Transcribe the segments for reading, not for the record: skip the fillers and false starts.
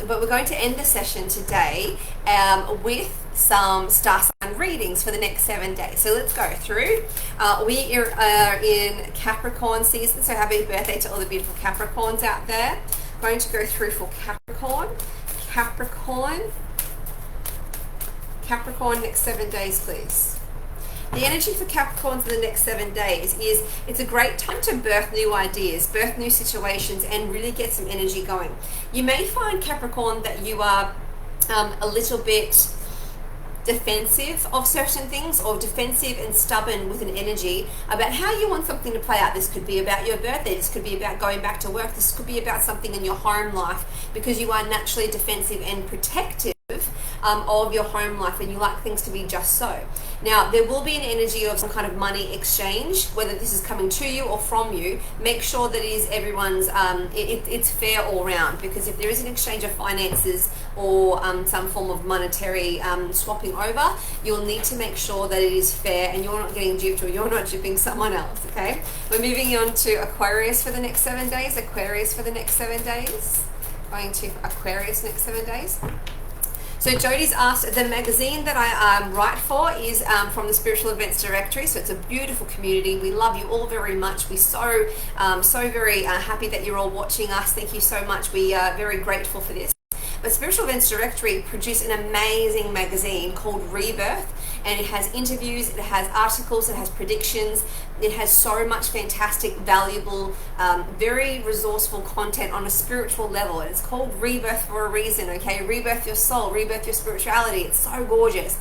but we're going to end the session today with some star sign readings for the next 7 days. So let's go through. We are in Capricorn season, so happy birthday to all the beautiful Capricorns out there. Going to go through for Capricorn, next 7 days, please. The energy for Capricorns in the next 7 days is it's a great time to birth new ideas, birth new situations, and really get some energy going. You may find, Capricorn, that you are a little bit defensive of certain things, or defensive and stubborn with an energy about how you want something to play out. This could be about your birthday, this could be about going back to work, this could be about something in your home life, because you are naturally defensive and protective of your home life, and you like things to be just so. Now, there will be an energy of some kind of money exchange, whether this is coming to you or from you. Make sure that it is everyone's, it's fair all round, because if there is an exchange of finances or some form of monetary swapping over, you'll need to make sure that it is fair and you're not getting duped or you're not duping someone else, okay? We're moving on to Aquarius for the next 7 days. Aquarius for the next 7 days. Going to Aquarius next 7 days. So Jodie's asked, the magazine that I write for is from the Spiritual Events Directory. So it's a beautiful community. We love you all very much. We're so very happy that you're all watching us. Thank you so much. We are very grateful for this. But Spiritual Events Directory produced an amazing magazine called Rebirth, and it has interviews, it has articles, it has predictions, it has so much fantastic, valuable, very resourceful content on a spiritual level. And it's called Rebirth for a reason, okay? Rebirth your soul, rebirth your spirituality. It's so gorgeous.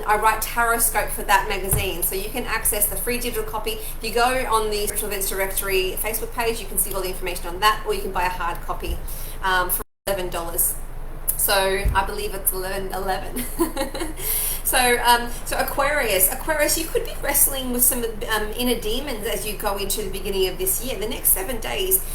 I write Taroscope for that magazine, so you can access the free digital copy. If you go on the Spiritual Events Directory Facebook page, you can see all the information on that, or you can buy a hard copy for $11. So I believe it's 11. So Aquarius, you could be wrestling with some inner demons as you go into the beginning of this year. The next 7 days,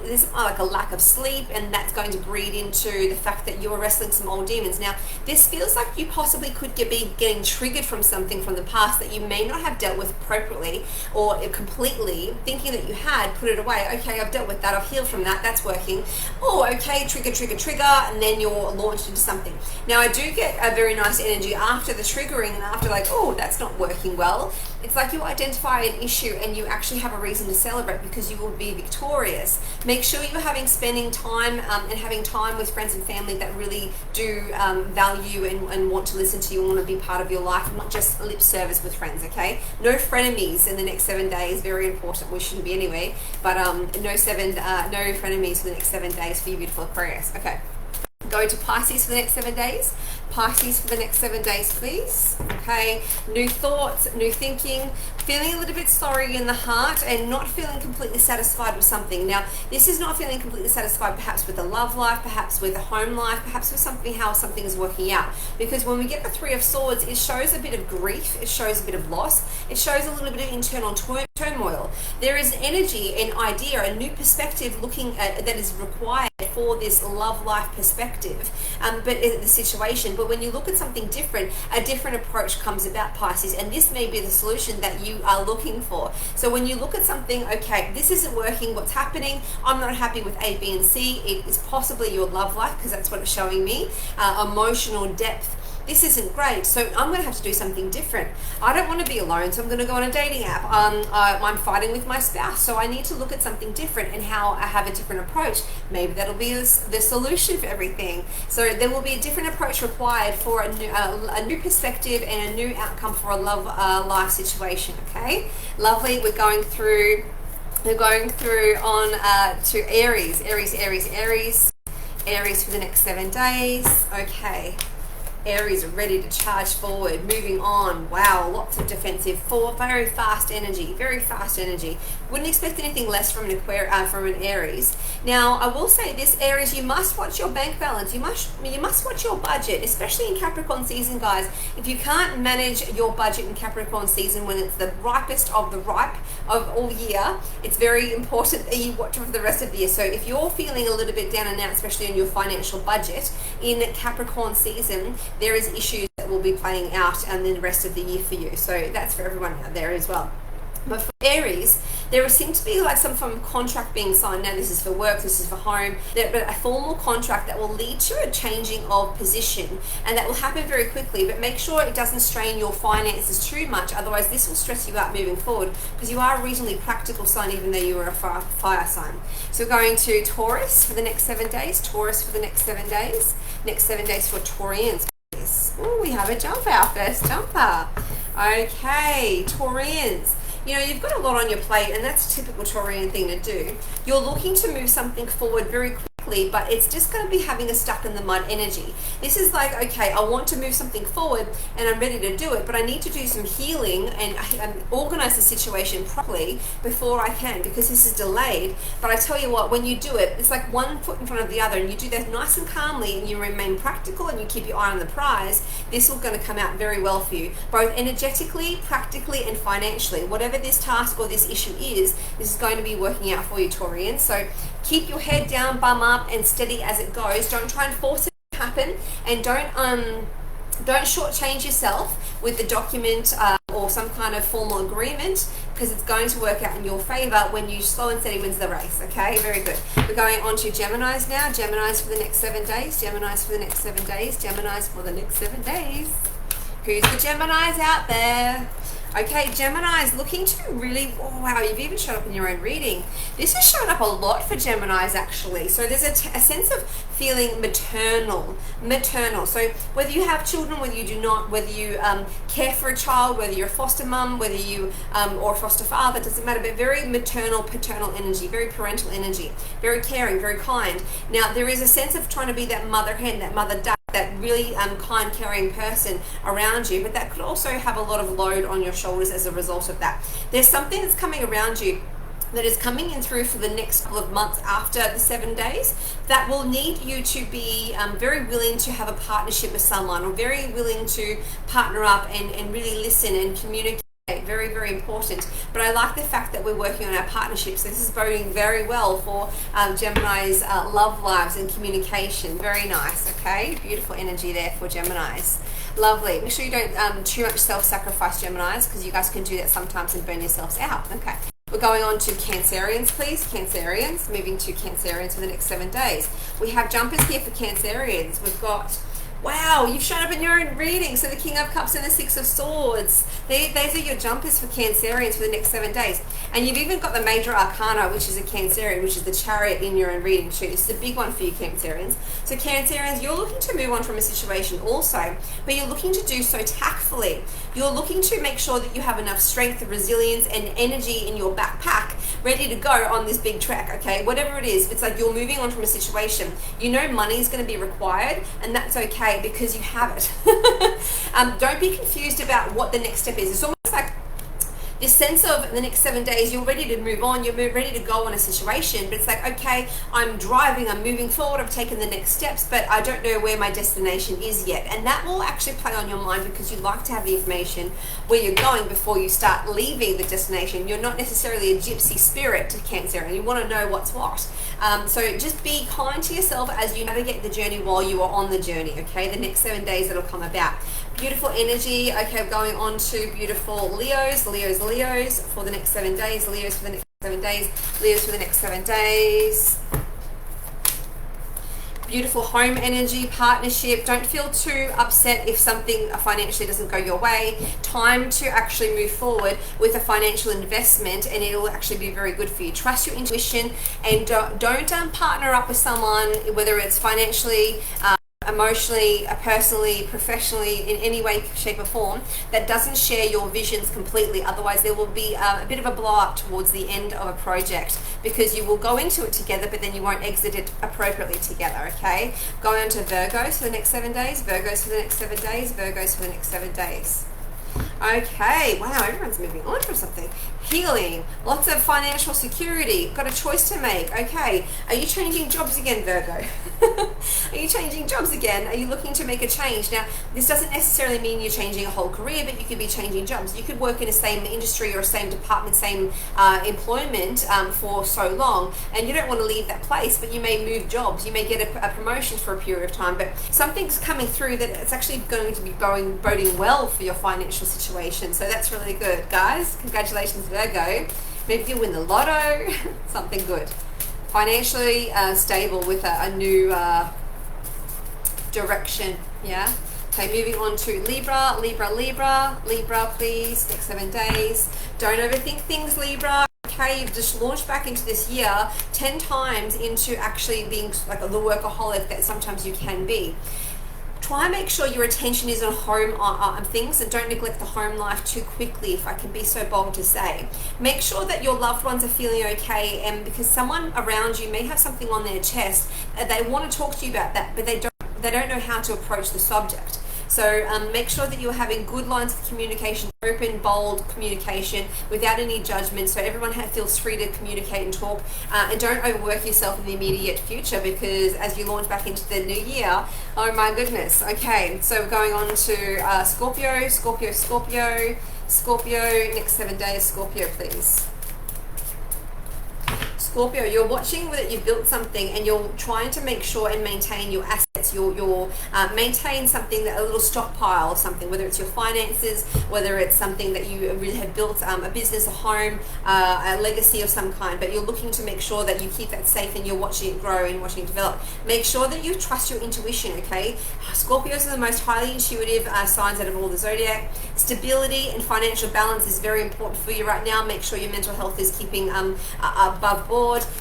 there's like a lack of sleep, and that's going to breed into the fact that you're wrestling some old demons. Now, this feels like you possibly could be getting triggered from something from the past that you may not have dealt with appropriately or completely, thinking that you had put it away. Okay, I've dealt with that, I've healed from that, that's working. Oh, okay, trigger, and then you're launched into something. Now, I do get a very nice energy after the triggering and after, like, oh, that's not working well. It's like you identify an issue and you actually have a reason to celebrate because you will be victorious. Make sure you're spending time and having time with friends and family that really do value and want to listen to you and want to be part of your life, not just lip service with friends, okay? No frenemies in the next 7 days. Very important. We shouldn't be anyway, but no frenemies for the next 7 days for you beautiful Aquarius. Okay. Go to Pisces for the next 7 days. Pisces for the next 7 days, please. Okay, new thoughts, new thinking, feeling a little bit sorry in the heart and not feeling completely satisfied with something. Now, this is not feeling completely satisfied perhaps with a love life, perhaps with a home life, perhaps with something, how something is working out. Because when we get the Three of Swords, it shows a bit of grief, it shows a bit of loss, it shows a little bit of internal turmoil. There is energy, an idea, a new perspective looking at that is required for this love life perspective, but the situation. But when you look at something different, a different approach comes about, Pisces, and this may be the solution that you are looking for. So when you look at something, okay, this isn't working, what's happening? I'm not happy with A, B, and C. It is possibly your love life, because that's what it's showing me. Emotional depth. This isn't great, so I'm going to have to do something different. I don't want to be alone, so I'm going to go on a dating app. I'm fighting with my spouse, so I need to look at something different and how I have a different approach. Maybe that'll be the solution for everything. So there will be a different approach required for a new perspective and a new outcome for a love life situation, okay? Lovely. We're going through on to Aries for the next 7 days. Okay. Aries are ready to charge forward, moving on. Wow, lots of defensive, very fast energy. Wouldn't expect anything less from an Aries. Now, I will say this, Aries, you must watch your bank balance. You must watch your budget, especially in Capricorn season, guys. If you can't manage your budget in Capricorn season when it's the ripest of the ripe of all year, it's very important that you watch for the rest of the year. So if you're feeling a little bit down and out, especially in your financial budget in Capricorn season, there is issues that will be playing out and then the rest of the year for you. So that's for everyone out there as well. But for Aries, There seems to be like some form of contract being signed. Now this is for work, this is for home, but a formal contract that will lead to a changing of position, and that will happen very quickly. But make sure it doesn't strain your finances too much, otherwise this will stress you out moving forward, because you are a reasonably practical sign even though you are a fire sign. So we're going to Taurus for the next 7 days. Taurus for the next 7 days. Next 7 days for Taurians. Oh, we have a jumper, our first jumper. Okay, Taurians. You know, you've got a lot on your plate, and that's a typical Taurian thing to do. You're looking to move something forward very quickly, but it's just going to be having a stuck in the mud energy. This is like, okay, I want to move something forward and I'm ready to do it, but I need to do some healing and organize the situation properly before I can, because this is delayed. But I tell you what, when you do it, it's like one foot in front of the other, and you do that nice and calmly, and you remain practical and you keep your eye on the prize. This is going to come out very well for you, both energetically, practically, and financially. Whatever this task or this issue is, this is going to be working out for you, Taurians. So keep your head down, bum up, and steady as it goes. Don't try and force it to happen, and don't shortchange yourself with the document or some kind of formal agreement, because it's going to work out in your favor when you slow and steady wins the race. Okay, very good. We're going on to Geminis now. Geminis for the next 7 days. Geminis for the next 7 days. Geminis for the next 7 days. Who's the Geminis out there? Okay, Geminis looking to really, oh wow, you've even showed up in your own reading. This has shown up a lot for Geminis actually. So there's a sense of feeling maternal. So whether you have children, whether you do not, whether you care for a child, whether you're a foster mum, whether you or a foster father, doesn't matter, but very maternal, paternal energy, very parental energy, very caring, very kind. Now there is a sense of trying to be that mother hen, that mother duck, that really kind, caring person around you, but that could also have a lot of load on your shoulders as a result of that. There's something that's coming around you that is coming in through for the next couple of months after the 7 days that will need you to be very willing to have a partnership with someone, or very willing to partner up and really listen and communicate. Very, very important. But I like the fact that we're working on our partnerships. This is boding very well for Gemini's love lives and communication. Very nice. Okay, beautiful energy there for Geminis. Lovely. Make sure you don't too much self-sacrifice, Geminis, because you guys can do that sometimes and burn yourselves out. Okay. We're going on to Cancerians, please. Cancerians, moving to Cancerians for the next 7 days. We have jumpers here for Cancerians. We've got, wow, you've shown up in your own reading. So the King of Cups and the Six of Swords. Those are your jumpers for Cancerians for the next 7 days. And you've even got the Major Arcana, which is a Cancerian, which is the Chariot in your own reading too. This is a big one for you, Cancerians. So Cancerians, you're looking to move on from a situation also, but you're looking to do so tactfully. You're looking to make sure that you have enough strength, resilience, and energy in your backpack ready to go on this big trek, okay? Whatever it is, it's like you're moving on from a situation. You know money is going to be required, and that's okay because you have it. Don't be confused about what the next step is. It's almost like this sense of the next 7 days, you're ready to move on, you're ready to go on a situation, but it's like, okay, I'm driving, I'm moving forward, I've taken the next steps, but I don't know where my destination is yet. And that will actually play on your mind because you like to have the information where you're going before you start leaving the destination. You're not necessarily a gypsy spirit to Cancer, and you want to know what's what. So just be kind to yourself as you navigate the journey while you are on the journey, okay? The next 7 days that'll come about. Beautiful energy. Okay, going on to beautiful Leos for the next 7 days. Leos for the next 7 days. Leos for the next 7 days. Beautiful home energy, partnership. Don't feel too upset if something financially doesn't go your way. Time to actually move forward with a financial investment, and it'll actually be very good for you. Trust your intuition, and don't partner up with someone, whether it's financially, emotionally, personally, professionally, in any way, shape or form, that doesn't share your visions completely. Otherwise there will be a bit of a blow up towards the end of a project, because you will go into it together but then you won't exit it appropriately together, okay? Going on to Virgos for the next 7 days. Virgos for the next 7 days. Virgos for the next 7 days. Okay, wow, everyone's moving on from something. Healing, lots of financial security, got a choice to make. Okay, are you changing jobs again, Virgo? Are you changing jobs again? Are you looking to make a change? Now, this doesn't necessarily mean you're changing a whole career, but you could be changing jobs. You could work in the same industry or same department, same employment for so long, and you don't want to leave that place, but you may move jobs. You may get a promotion for a period of time, but something's coming through that it's actually going to be boding well for your financial situation. So that's really good, guys. Congratulations, Virgo. Maybe you win the lotto, something good. Financially stable with a new direction, yeah? Okay, moving on to Libra, please, next 7 days. Don't overthink things, Libra. Okay, you've just launched back into this year 10 times into actually being like the workaholic that sometimes you can be. Try and make sure your attention is on home things, and don't neglect the home life too quickly, if I can be so bold to say. Make sure that your loved ones are feeling okay, and because someone around you may have something on their chest, they want to talk to you about that, but they don't know how to approach the subject. So make sure that you're having good lines of communication, open, bold communication without any judgment, so everyone feels free to communicate and talk, and don't overwork yourself in the immediate future, because as you launch back into the new year, oh my goodness. Okay, so we're going on to Scorpio, next 7 days, Scorpio, please. Scorpio, you're watching that you've built something and you're trying to make sure and maintain your assets, you're maintain something, that a little stockpile of something, whether it's your finances, whether it's something that you really have built, a business, a home, a legacy of some kind, but you're looking to make sure that you keep that safe and you're watching it grow and watching it develop. Make sure that you trust your intuition, okay? Scorpios are the most highly intuitive signs out of all the zodiac. Stability and financial balance is very important for you right now. Make sure your mental health is keeping above board.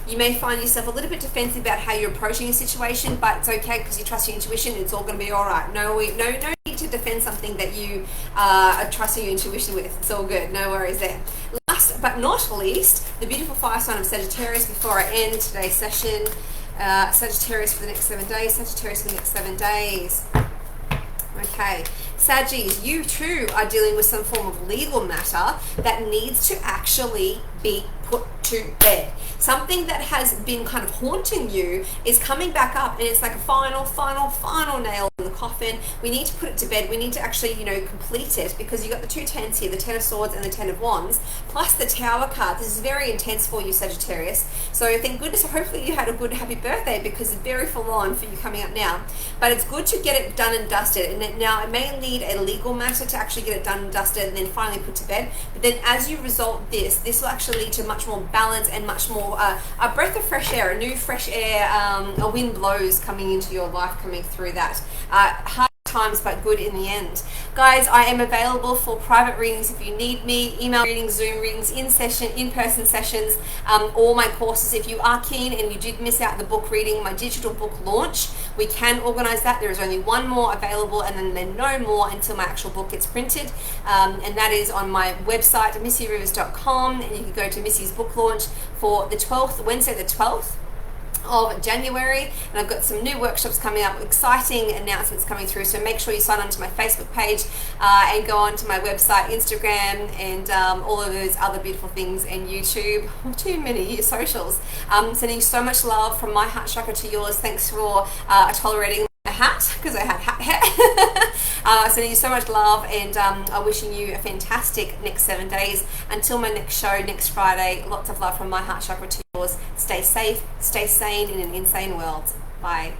You may find yourself a little bit defensive about how you're approaching a situation, but it's okay because you trust your intuition. It's all going to be all right. No need to defend something that you are trusting your intuition with. It's all good. No worries there. Last but not least, the beautiful fire sign of Sagittarius. Before I end today's session, Sagittarius for the next 7 days. Sagittarius for the next 7 days. Okay, Saggies, you too are dealing with some form of legal matter that needs to actually be put to bed. Something that has been kind of haunting you is coming back up, and it's like a final nail in the coffin. We need to put it to bed. We need to actually, complete it, because you got the 2 tens here, the 10 of swords and the 10 of wands, plus the Tower card. This is very intense for you, Sagittarius. So thank goodness, hopefully you had a good, happy birthday, because it's very full on for you coming up now. But it's good to get it done and dusted. And now it may need a legal matter to actually get it done and dusted and then finally put to bed. But then as you resolve this will actually lead to much more balance and much more a breath of fresh air, a new fresh air, a wind blows coming into your life, coming through that. Hard times, but good in the end. Guys, I am available for private readings if you need me, email readings, Zoom readings, in-person sessions, all my courses. If you are keen and you did miss out the book reading, my digital book launch, we can organize that. There is only one more available, and then no more until my actual book gets printed, and that is on my website, missyrivers.com, and you can go to Missy's book launch for the 12th, Wednesday the 12th of January, and I've got some new workshops coming up, exciting announcements coming through, so make sure you sign on to my Facebook page and go on to my website, Instagram, and all of those other beautiful things, and YouTube. Too many socials. Sending you so much love from my heart chakra to yours. Thanks for tolerating my hat, because I had hat hair. Sending you so much love, and I'm wishing you a fantastic next 7 days. Until my next show next Friday, lots of love from my heart chakra to yours. Stay safe, stay sane in an insane world. Bye.